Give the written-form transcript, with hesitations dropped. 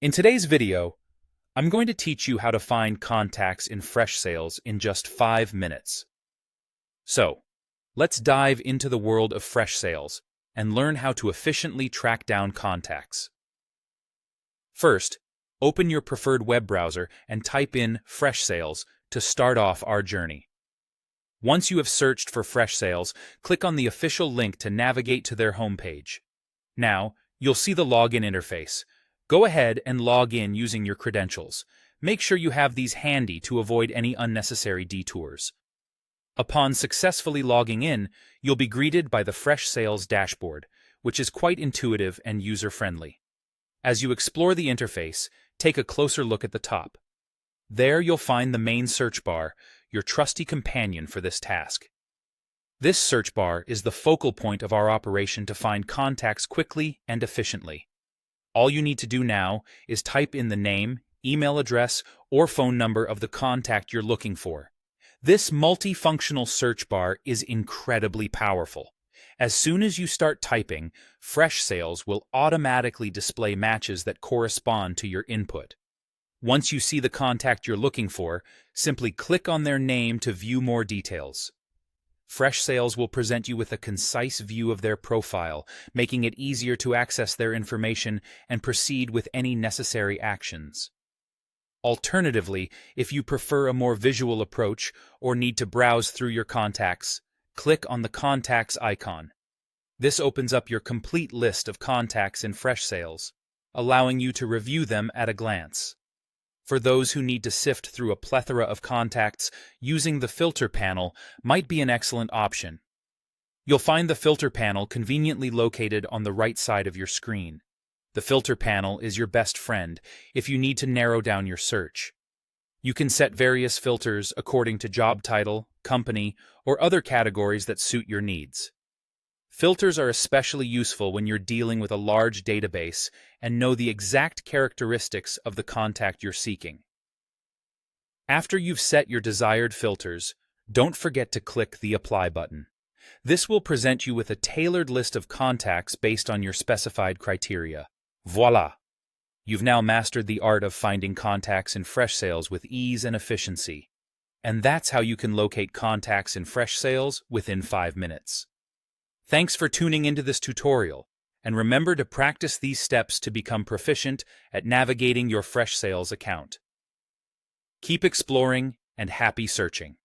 In today's video, I'm going to teach you how to find contacts in Freshsales in just 5 minutes. So, let's dive into the world of Freshsales and learn how to efficiently track down contacts. First, open your preferred web browser and type in Freshsales to start off our journey. Once you have searched for Freshsales, click on the official link to navigate to their homepage. Now, you'll see the login interface. Go ahead and log in using your credentials. Make sure you have these handy to avoid any unnecessary detours. Upon successfully logging in, you'll be greeted by the Freshsales dashboard, which is quite intuitive and user-friendly. As you explore the interface, take a closer look at the top. There you'll find the main search bar, your trusty companion for this task. This search bar is the focal point of our operation to find contacts quickly and efficiently. All you need to do now is type in the name, email address, or phone number of the contact you're looking for. This multifunctional search bar is incredibly powerful. As soon as you start typing, Freshsales will automatically display matches that correspond to your input. Once you see the contact you're looking for, simply click on their name to view more details. Freshsales will present you with a concise view of their profile, making it easier to access their information and proceed with any necessary actions. Alternatively, if you prefer a more visual approach or need to browse through your contacts, click on the Contacts icon. This opens up your complete list of contacts in Freshsales, allowing you to review them at a glance. For those who need to sift through a plethora of contacts, using the filter panel might be an excellent option. You'll find the filter panel conveniently located on the right side of your screen. The filter panel is your best friend if you need to narrow down your search. You can set various filters according to job title, company, or other categories that suit your needs. Filters are especially useful when you're dealing with a large database and know the exact characteristics of the contact you're seeking. After you've set your desired filters, don't forget to click the Apply button. This will present you with a tailored list of contacts based on your specified criteria. Voila! You've now mastered the art of finding contacts in Freshsales with ease and efficiency. And that's how you can locate contacts in Freshsales within 5 minutes. Thanks for tuning into this tutorial, and remember to practice these steps to become proficient at navigating your Freshsales account. Keep exploring and happy searching.